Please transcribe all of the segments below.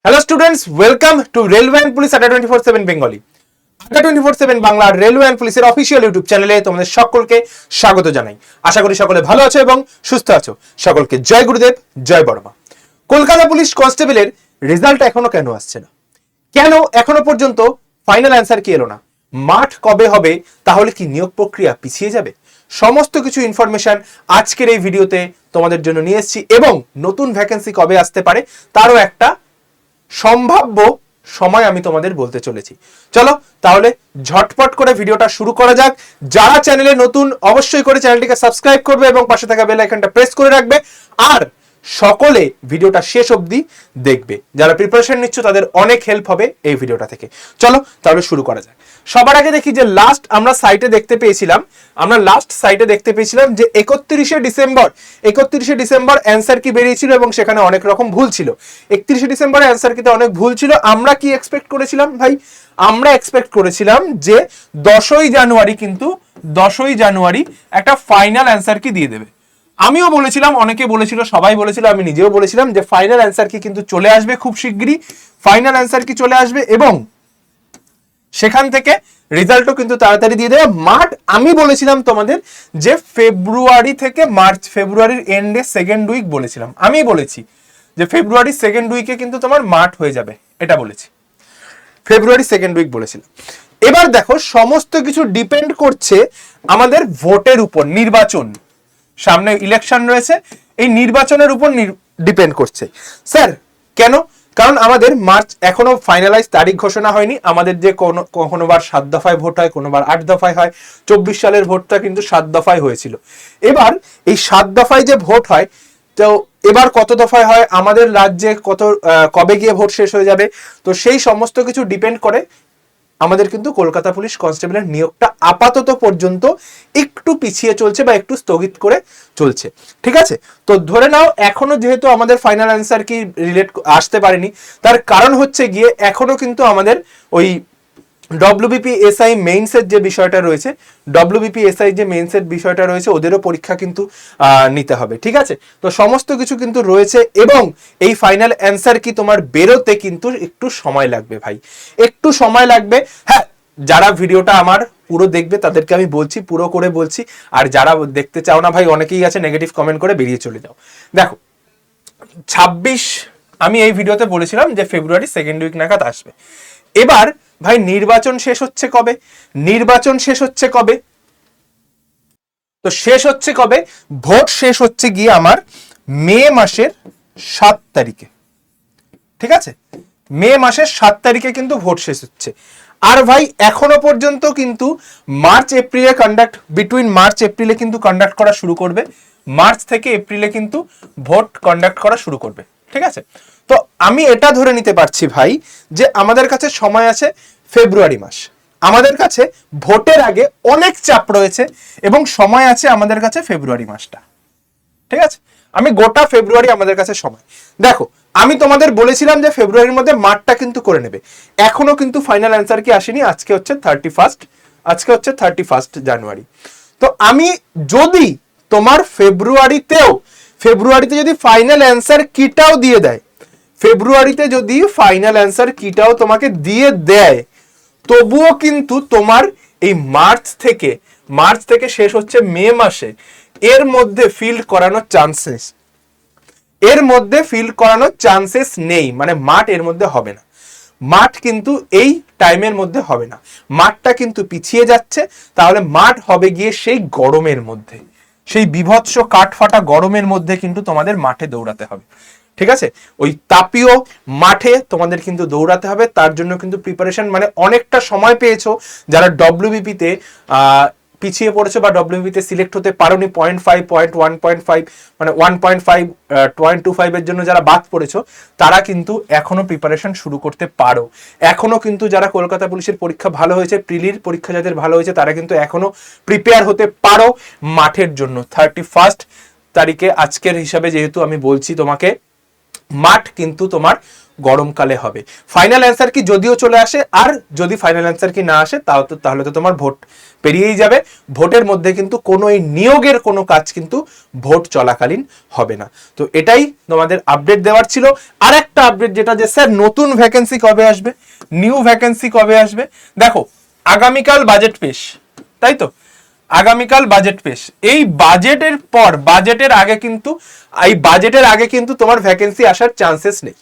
Hello students, welcome to railway and police আড্ডা 24/7 Bengali. আড্ডা 24/7 Bangla railway and পুলিশের official YouTube চ্যানেলে তোমাদের সকলকে স্বাগত জানাই। আশা করি সকলে ভালো আছো এবং সুস্থ আছো। সকলকে জয় গুরুদেব, জয় বড়মা। কলকাতা পুলিশ কনস্টেবলের রেজাল্ট এখনো কেন আসছে না? কেন এখনো পর্যন্ত ফাইনাল অ্যান্সার কি এলো না? মাঠ কবে হবে? তাহলে কি নিয়োগ প্রক্রিয়া পিছিয়ে যাবে? সমস্ত কিছু ইনফরমেশন আজকের এই ভিডিওতে তোমাদের জন্য নিয়ে এসেছি এবং নতুন ভ্যাকেন্সি কবে আসতে পারে তারও একটা সম্ভাব্য সময় আমি তোমাদের বলতে চলেছি। চলো তাহলে ঝটপট করে ভিডিওটা শুরু করা যাক। যারা চ্যানেলে নতুন অবশ্যই করে চ্যানেলটিকে সাবস্ক্রাইব করবে এবং পাশে থাকা বেল আইকনটা প্রেস করে রাখবে। আর সকলে ভিডিওটা শেষ অবধি দেখবে। যারা প্রিপারেশন নিচ্ছ তাদের অনেক হেল্প হবে এই ভিডিওটা থেকে। চলো তাহলে শুরু করা যাক। সবার আগে দেখি যে লাস্ট আমরা সাইটে দেখতে পেয়েছিলাম যে 31শে ডিসেম্বর অ্যান্সার কি বেরিয়েছিল এবং সেখানে অনেক রকম ভুল ছিল। 31শে ডিসেম্বর অ্যান্সার কিতে অনেক ভুল ছিল। আমরা কি এক্সপেক্ট করেছিলাম ভাই? আমরা এক্সপেক্ট করেছিলাম যে 10ই জানুয়ারি একটা ফাইনাল অ্যান্সার কি দিয়ে দেবে। আমিও বলেছিলাম, অনেকে বলেছিল, সবাই বলেছিল, আমি নিজেও বলেছিলাম যে ফাইনাল অ্যান্সার কি কিন্তু চলে আসবে খুব শিগগিরই। ফাইনাল অ্যান্সার কি চলে আসবে এবং সেখান থেকে রেজাল্টও কিন্তু তাড়াতাড়ি দিয়ে দেবে। মাঠ আমি বলেছিলাম তোমাদের যে ফেব্রুয়ারি থেকে মার্চ, ফেব্রুয়ারির এন্ডে সেকেন্ড উইক বলেছিলাম। আমি বলেছি যে ফেব্রুয়ারি সেকেন্ড উইকে কিন্তু তোমার মাঠ হয়ে যাবে, এটা বলেছি। ফেব্রুয়ারি সেকেন্ড উইক বলেছিলাম। এবার দেখো সমস্ত কিছু ডিপেন্ড করছে আমাদের ভোটের উপর। নির্বাচন সামনে, ইলেকশন রয়েছে, এই নির্বাচনের উপর ডিপেন্ড করছে। স্যার কেন? কারণ আমাদের মার্চ এখনো ফাইনালাইজ তারিখ ঘোষণা হয়নি। আমাদের যে কোনোবার 7 দফায় ভোট হয়, কোনোবার 8 দফায় হয়। 24 সালের ভোটটা কিন্তু 7 দফায় হয়েছিল। এবার এই 7 দফায় যে ভোট হয়, তো এবার কত দফায় হয়, আমাদের রাজ্যে কবে গিয়ে ভোট শেষ হয়ে যাবে, তো সেই সমস্ত কিছু ডিপেন্ড করে আমাদের কিন্তু কলকাতা পুলিশ কনস্টেবলের নিয়োগটা আপাতত পর্যন্ত একটু পিছিয়ে চলছে বা একটু স্থগিত করে চলছে। ঠিক আছে, তো ধরে নাও এখনো যেহেতু আমাদের ফাইনাল অ্যান্সার কি আসতে পারেনি, তার কারণ হচ্ছে গিয়ে এখনো কিন্তু আমাদের ওই ডব্লিউবিপিএসআই মেইনসের যে বিষয়টা রয়েছে, ওদেরও পরীক্ষা কিন্তু নিতে হবে। ঠিক আছে, তো সমস্ত কিছু কিন্তু রয়েছে এবং এই ফাইনাল অ্যান্সার কি তোমার বেরোতে কিন্তু একটু সময় লাগবে ভাই, একটু সময় লাগবে। হ্যাঁ, যারা ভিডিওটা আমার পুরো দেখবে তাদেরকে আমি বলছি, পুরো করে বলছি। আর যারা দেখতে চাও না ভাই, অনেকেই আছে নেগেটিভ কমেন্ট করে বেরিয়ে চলে যাও। দেখো 26 আমি এই ভিডিওতে বলেছিলাম যে ফেব্রুয়ারি সেকেন্ড উইক নাগাদ আসবে। এবার ভাই নির্বাচন শেষ হচ্ছে কবে? তো শেষ হচ্ছে কবে? ভোট শেষ হচ্ছে গিয়ে আমার মে মাসের 7 তারিখে। ঠিক আছে, মে মাসের 7 তারিখে কিন্তু ভোট শেষ হচ্ছে। আর ভাই এখনো পর্যন্ত কিন্তু মার্চ এপ্রিলে কিন্তু কন্ডাক্ট করা শুরু করবে। মার্চ থেকে এপ্রিলে কিন্তু ভোট কন্ডাক্ট করা শুরু করবে। ঠিক আছে, তো আমি এটা ধরে নিতে পারছি ভাই যে আমাদের কাছে সময় আছে ফেব্রুয়ারি মাস। আমাদের কাছে ভোটের আগে অনেক চাপ রয়েছে এবং সময় আছে আমাদের কাছে ফেব্রুয়ারি মাসটা। ঠিক আছে, আমি গোটা ফেব্রুয়ারি আমাদের কাছে সময়। দেখো আমি তোমাদের বলেছিলাম যে ফেব্রুয়ারির মধ্যে মাঠটা কিন্তু করে নেবে। এখনো কিন্তু ফাইনাল অ্যান্সার কি আসেনি। আজকে হচ্ছে 31 জানুয়ারি। তো আমি যদি তোমার ফেব্রুয়ারিতে যদি ফাইনাল অ্যান্সার কিটাও দিয়ে দেয়, তোমাকে দিয়ে দেয়, তবুও কিন্তু তোমার এই মার্চ থেকে শেষ হচ্ছে মে মাসে, এর মধ্যে ফিল্ড করানোর চান্সেস নেই। মানে মাঠ এর মধ্যে হবে না, মাঠ কিন্তু এই টাইমের মধ্যে হবে না, মাঠটা কিন্তু পিছিয়ে যাচ্ছে। তাহলে মাঠ হবে গিয়ে সেই গরমের মধ্যে, সেই বিভৎস কাঠফাটা গরমের মধ্যে কিন্তু তোমাদের মাঠে দৌড়াতে হবে। ঠিক আছে, ওই তাপীয় মাঠে তোমাদের কিন্তু দৌড়াতে হবে। তার জন্য কিন্তু প্রিপারেশন, মানে অনেকটা সময় পেয়েছো যারা ডব্লিউবিপিতে পিছিয়ে পড়েছো বা ডব্লিউবিপিতে সিলেক্ট হতে পারোনি, 0.5 মানে 1.5 এর জন্য যারা বাদ পড়েছো, তারা কিন্তু এখনো প্রিপারেশন শুরু করতে পারো। এখনো কিন্তু যারা কলকাতা পুলিশের পরীক্ষা ভালো হয়েছে, প্রিলির পরীক্ষা যাদের ভালো হয়েছে, তারা কিন্তু এখনো প্রিপেয়ার হতে পারো মাঠের জন্য। 31 তারিখে আজকের হিসাবে যেহেতু আমি বলছি তোমাকে, মাঠ কিন্তু তোমার গরমকালে হবে। ফাইনাল অ্যান্সার কি যদিও চলে আসে, আর যদি ফাইনাল অ্যান্সার কি না আসে তাহলে তো তোমার ভোট পেরিয়েই যাবে। ভোটের মধ্যে কিন্তু কোনো এই নিয়োগের কোনো কাজ কিন্তু ভোট চলাকালীন হবে না। তো এটাই তোমাদের আপডেট দেওয়ার ছিল। আর একটা আপডেট যেটা যে স্যার নতুন ভ্যাকেন্সি কবে আসবে, নিউ ভ্যাকেন্সি কবে আসবে। দেখো আগামীকাল বাজেট পেশ, তাই তো, আগামীকাল বাজেট পেশ। এই বাজেটের পর বাজেটের আগে কিন্তু তোমার ভ্যাকেন্সি আসার চান্সেস নেই।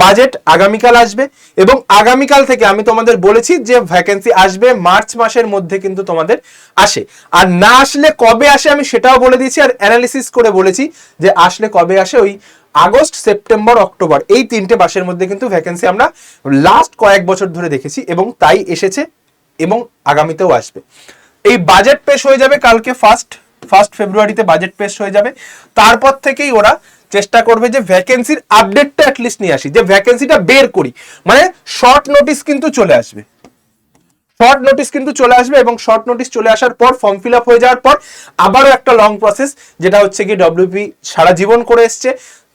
বাজেট আগামীকাল আসবে এবং আগামীকাল থেকে আমি তোমাদের বলেছি যে ভ্যাকেন্সি আসবে মার্চ মাসের মধ্যে কিন্তু তোমাদের আসে। আর না আসলে কবে আসে আমি সেটাও বলে দিয়েছি, আর অ্যানালিসিস করে বলেছি যে আসলে কবে আসে। ওই আগস্ট, সেপ্টেম্বর, অক্টোবর এই 3টে মাসের মধ্যে কিন্তু ভ্যাকেন্সি আমরা লাস্ট কয়েক বছর ধরে দেখেছি এবং তাই এসেছে এবং আগামীতেও আসবে। এই বাজেট পেশ হয়ে যাবে কালকে, ফার্স্ট ফেব্রুয়ারিতে বাজেট পেশ হয়ে যাবে। তারপর থেকেই ওরা চেষ্টা করবে যে ভ্যাকেন্সির আপডেটটা অ্যাটলিস্ট নিয়ে আসি, যে ভ্যাকেন্সিটা বের করি। মানে শর্ট নোটিস কিন্তু চলে আসবে, এবং শর্ট নোটিস চলে আসার পর ফর্ম ফিল আপ হয়ে যাওয়ার পর আবারও একটা লং প্রসেস, যেটা হচ্ছে কি ডব্লিউপি সারা জীবন করে এসছে,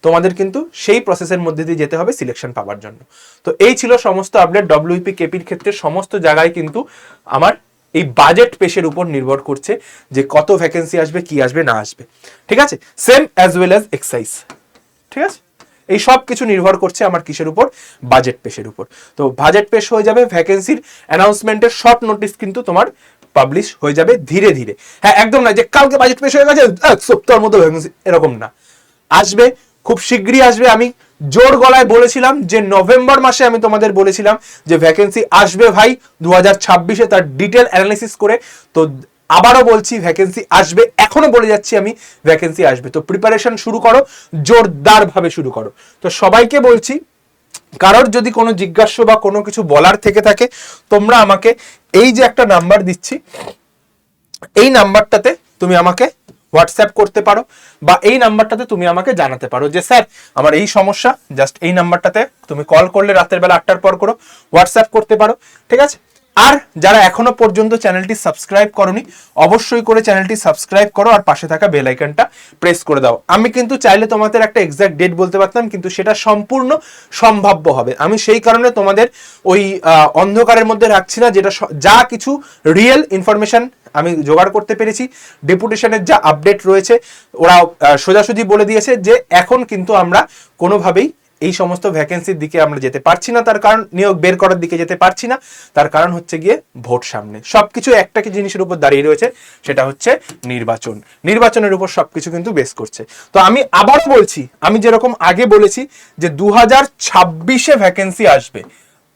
তোমাদের কিন্তু সেই প্রসেসের মধ্যে দিয়ে যেতে হবে সিলেকশন পাওয়ার জন্য। তো এই ছিল সমস্ত আপডেট ডব্লিউপি কেপির ক্ষেত্রে। সমস্ত জায়গায় কিন্তু আমার এই বাজেট পেশের উপর নির্ভর করছে যে কত ভ্যাকেন্সি আসবে, কি আসবে না আসবে, ঠিক আছে। Same as well as excise, ঠিক আছে। এই সব কিছু নির্ভর করছে আমার কিসের উপর, বাজেট পেশের উপর। তো বাজেট পেশ হয়ে যাবে, ভ্যাকেন্সির অ্যানাউন্সমেন্টের শর্ট নোটিস কিন্তু তোমার পাবলিশ হয়ে যাবে ধীরে ধীরে। হ্যাঁ, একদম না যে কালকে বাজেট পেশ হয়ে গেছে এক সপ্তাহের মধ্যে ভ্যাকেন্সি, এরকম না, আসবে, খুব শীঘ্রই আসবে। আমি জোর গলায় বলেছিলাম যে নভেম্বর মাসে আমি তোমাদের বলেছিলাম যে ভ্যাকেন্সি আসবে ভাই 2026-এ, তার ডিটেল অ্যানালিসিস করে। তো আবারও বলছি ভ্যাকেন্সি আসবে, এখনো বলে যাচ্ছি আমি ভ্যাকেন্সি আসবে। তো প্রিপারেশন শুরু করো, জোরদার ভাবে শুরু করো। তো সবাইকে বলছি, কারোর যদি কোনো জিজ্ঞাস্য বা কোনো কিছু বলার থেকে থাকে, তোমরা আমাকে এই যে একটা নাম্বার দিচ্ছি, এই নাম্বারটাতে তুমি আমাকে হোয়াটসঅ্যাপ করতে পারো, বা এই নাম্বারটাতে তুমি আমাকে জানাতে পারো যে স্যার আমার এই সমস্যা। জাস্ট এই নাম্বারটাতে তুমি কল করলে, রাতের বেলা 8টার পর করো, হোয়াটসঅ্যাপ করতে পারো, ঠিক আছে। আর যারা এখনো পর্যন্ত চ্যানেলটি সাবস্ক্রাইব করোনি, অবশ্যই করে চ্যানেলটি সাবস্ক্রাইব করো আর পাশে থাকা বেল আইকনটা প্রেস করে দাও। আমি কিন্তু চাইলে তোমাদের একটা এক্সাক্ট ডেট বলতে পারতাম, কিন্তু সেটা সম্পূর্ণ সম্ভাব্য হবে। আমি সেই কারণে তোমাদের ওই অন্ধকারের মধ্যে রাখছি না। যেটা যা কিছু রিয়েল ইনফরমেশন আমি জোগাড় করতে পেরেছি, ডেপুটেশনের যা আপডেট রয়েছে, ওরা সোজাসুজি বলে দিয়েছে যে এখন কিন্তু আমরা কোনোভাবেই এই সমস্ত ভ্যাকেন্সির দিকে আমরা যেতে পারছি না। তার কারণ নিয়োগ বের করার দিকে যেতে পারছি না, তার কারণ হচ্ছে গিয়ে ভোট সামনে। সবকিছু একটা কি জিনিসের উপর দাঁড়িয়ে রয়েছে, সেটা হচ্ছে নির্বাচনের উপর সবকিছু কিন্তু বেস করছে। তো আমি আবার বলছি, আমি যেরকম আগে বলেছি যে 2026-এ ভ্যাকেন্সি আসবে।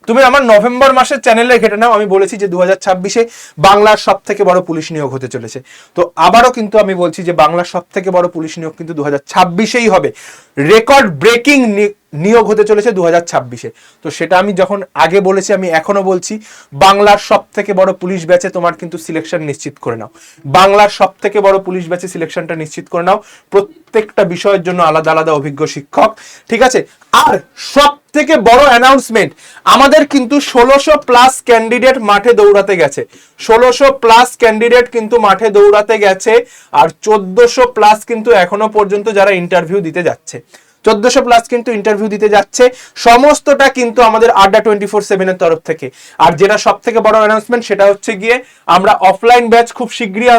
তুমি আমার নভেম্বর মাসের চ্যানেলে ঘেটে নাও, আমি বলেছি যে 2026-এ বাংলার সব থেকে বড় পুলিশ নিয়োগ হতে চলেছে। তো আবারও কিন্তু আমি বলছি যে বাংলার সব থেকে বড় পুলিশ নিয়োগ কিন্তু 2026-এই হবে। রেকর্ড ব্রেকিং নিয়োগ হতে চলেছে 2026-এ। তো সেটা আমি যখন আগে বলেছি, আমি এখনো বলছি, বাংলার সব থেকে বড় পুলিশ ব্যাচে তোমার কিন্তু সিলেকশন নিশ্চিত করে নাও। বাংলার সব থেকে বড় পুলিশ ব্যাচে সিলেকশনটা নিশ্চিত করে নাও, প্রত্যেকটা বিষয়ের জন্য আলাদা আলাদা অভিজ্ঞ শিক্ষক, ঠিক আছে। আর সব থেকে বড় অ্যানাউন্সমেন্ট, আমাদের কিন্তু 1600+ ক্যান্ডিডেট মাঠে দৌড়াতে গেছে। 1600+ ক্যান্ডিডেট কিন্তু মাঠে দৌড়াতে গেছে, আর 1400+ কিন্তু এখনো পর্যন্ত যারা ইন্টারভিউ দিতে যাচ্ছে, 1400+ কিন্তু ইন্টারভিউ দিতে যাচ্ছে। সমস্তটা কিন্তু আমাদের আড্ডা 24/7-এর তরফ থেকে। আর যেটা সব থেকে বড় অ্যানাউন্সমেন্ট, সেটা হচ্ছে গিয়ে আমরা অফলাইন ব্যাচ খুব শীঘ্রই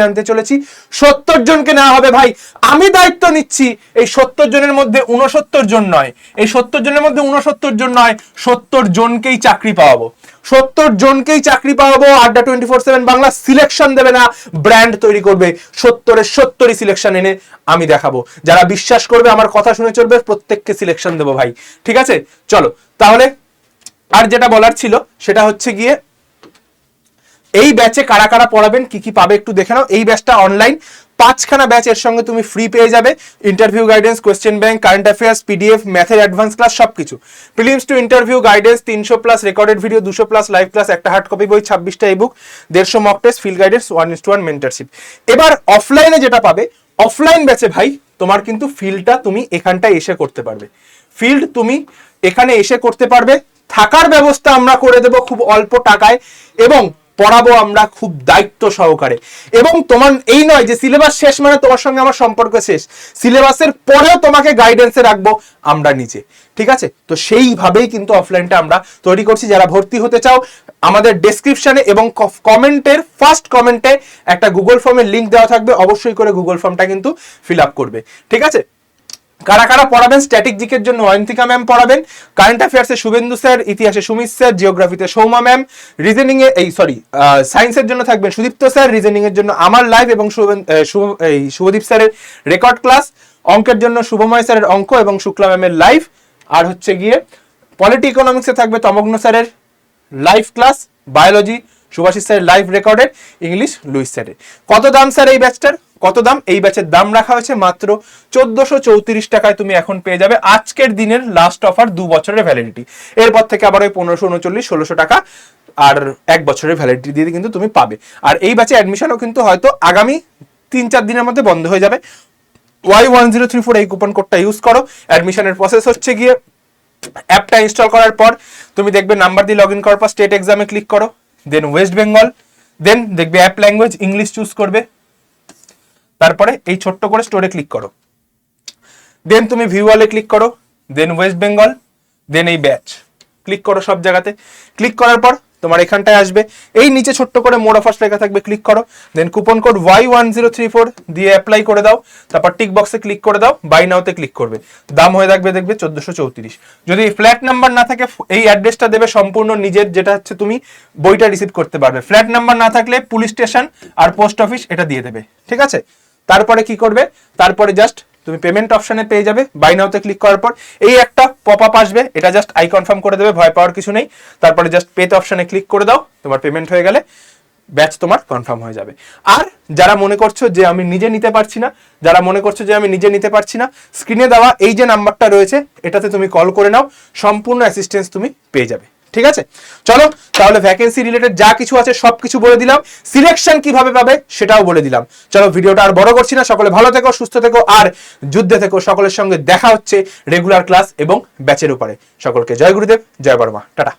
আনতে চলেছি। 70 জনকে নেওয়া হবে ভাই। আমি দায়িত্ব নিচ্ছি, এই 70 জনের মধ্যে 69 জন নয়, 70 জনকেই চাকরি পাওয়াবো। 70 জনকেই চাকরি পাওয়াবো। আড্ডা 24/7 বাংলা সিলেকশন দেবে না, ব্র্যান্ড তৈরি করবে। 70-70 সিলেকশন এনে আমি দেখাবো। যারা বিশ্বাস করবে, আমার কথা শুনে চলবে, প্রত্যেককে সিলেকশন দেবো ভাই, ঠিক আছে। চলো তাহলে, আর যেটা বলার ছিল সেটা হচ্ছে গিয়ে এই ব্যাচে কারা কারা পড়াবেন, কি কি পাবে একটু দেখে নাও। এই ব্যাচটা অনলাইন, 5খানা ব্যাচ এর সঙ্গে তুমি ফ্রি পেয়ে যাবে। Interview guidance, question bank, current affairs, PDF, ম্যাথের অ্যাডভান্স ক্লাস, সবকিছু। Prelims to interview guidance 300+ recorded video, 200+ live class, একটা হার্ড কপি বই, 26টা ebook, 150 mock test, field guidance, 1:1 mentorship. এবার অফলাইনে যেটা পাবে, অফলাইন ব্যাচে ভাই তোমার কিন্তু ফিল্ডটা তুমি এখানটায় এসে করতে পারবে। ফিল্ড তুমি এখানে এসে করতে পারবে, থাকার ব্যবস্থা আমরা করে দেব খুব অল্প টাকায়, এবং পড়াবো আমরা খুব দায়িত্ব সহকারে। এবং তোমার এই নয় যে সিলেবাস শেষ মানে তোমার সঙ্গে আমার সম্পর্ক শেষ, সিলেবাসের পরেও তোমাকে গাইডেন্সে রাখবো আমরা নিচে, ঠিক আছে? তো সেইভাবেই কিন্তু অফলাইনটা আমরা তৈরি করছি। যারা ভর্তি হতে চাও আমাদের ডেসক্রিপশনে এবং কমেন্টের ফার্স্ট কমেন্টে একটা গুগল ফর্মের লিঙ্ক দেওয়া থাকবে, অবশ্যই করে গুগল ফর্মটা কিন্তু ফিল আপ করবে, ঠিক আছে? কারা কারা পড়াবেন? স্ট্যাটিক জিকের জন্য অয়ন্তিকা ম্যাম পড়াবেন, কারেন্ট অ্যাফেয়ার্সে শুভেন্দু স্যার, ইতিহাসে সুমিত স্যার, জিওগ্রাফিতে সৌমা ম্যাম, রিজনিং এ সায়েন্সের জন্য থাকবেন সুদীপ্ত স্যার, রিজনিং এর জন্য আমার লাইভ এবং শুভদীপ স্যারের রেকর্ড ক্লাস, অঙ্কের জন্য শুভময় স্যারের অঙ্ক এবং শুক্লা ম্যামের লাইভ, আর হচ্ছে গিয়ে পলিটি ইকোনমিক্সে থাকবে তমগ্ন স্যারের লাইভ ক্লাস, বায়োলজি সুভাষিস স্যারের লাইভ রেকর্ডের, ইংলিশ লুইস স্যারের। কত দাম স্যার এই ব্যাচটার? কত দাম? এই ব্যাচের দাম রাখা হয়েছে মাত্র 1434 টাকায়। তুমি এখন পেয়ে যাবে আজকের দিনের লাস্ট অফার, 2 বছরের ভ্যালিডিটি। এরপর থেকে আবার ওই 1539 1600 টাকা আর 1 বছরের ভ্যালিডিটি দিয়ে কিন্তু তুমি পাবে। আর এই ব্যাচে অ্যাডমিশনও কিন্তু হয়তো আগামী 3-4 দিনের মধ্যে বন্ধ হয়ে যাবে। Y1034 এই কুপন কোডটা ইউজ করো। অ্যাডমিশনের প্রসেস হচ্ছে গিয়ে অ্যাপটা ইনস্টল করার পর তুমি দেখবে নাম্বার দিয়ে লগ ইন করার পর স্টেট এক্সামে ক্লিক করো, দেন ওয়েস্ট বেঙ্গল, দেন দেখবে অ্যাপ ল্যাঙ্গুয়েজ ইংলিশ চুজ করবে, তারপরে এই ছোট্ট করে স্টোরে ক্লিক করো, দেন তুমি ভিউ অলে ক্লিক করো, দেন ওয়েস্ট বেঙ্গল, দেন এই ব্যাচ ক্লিক করো। সব জায়গাতে ক্লিক করার পর তোমার এখানটায় আসবে, এই নিচে ছোট্ট করে মোড অফার্স লেখা থাকবে, ক্লিক করো, দেন কুপন কোড Y1034 দিয়ে অ্যাপ্লাই করে দাও, তারপর টিক বক্সে ক্লিক করে দাও, বাই নাওতে ক্লিক করবে। দাম হয়ে থাকবে দেখবে 1434। যদি ফ্ল্যাট নাম্বার না থাকে এই অ্যাড্রেসটা দেবে সম্পূর্ণ নিজের, যেটা হচ্ছে তুমি বইটা রিসিভ করতে পারবে। ফ্ল্যাট নাম্বার না থাকলে পুলিশ স্টেশন আর পোস্ট অফিস এটা দিয়ে দেবে, ঠিক আছে? তারপরে কি করবে? তারপরে জাস্ট তুমি পেমেন্ট অপশনে পেয়ে যাবে, বাই নাওতে ক্লিক করার পর এই একটা পপ আপ আসবে, এটা জাস্ট আই কনফার্ম করে দেবে, ভয় পাওয়ার কিছু নেই। তারপরে জাস্ট পেতে অপশনে ক্লিক করে দাও, তোমার পেমেন্ট হয়ে গেলে ব্যাচ তোমার কনফার্ম হয়ে যাবে। আর যারা মনে করছো যে আমি নিজে নিতে পারছি না, যারা মনে করছো যে আমি নিজে নিতে পারছি না, স্ক্রিনে দেওয়া এই যে নাম্বারটা রয়েছে এটাতে তুমি কল করে নাও, সম্পূর্ণ অ্যাসিস্ট্যান্স তুমি পেয়ে যাবে, ঠিক আছে? চলো তাহলে ভ্যাকেন্সি রিলেটেড যা কিছু আছে সবকিছু বলে দিলাম, সিলেকশন কিভাবে পাবে সেটাও বলে দিলাম। চলো ভিডিওটা আর বড় করছি না, সকলে ভালো থেকো, সুস্থ থেকো আর যুদ্ধে থেকো। সকলের সঙ্গে দেখা হচ্ছে রেগুলার ক্লাস এবং ব্যাচের উপরে। সকলকে জয় গুরুদেব, জয় বর্মা, টাটা।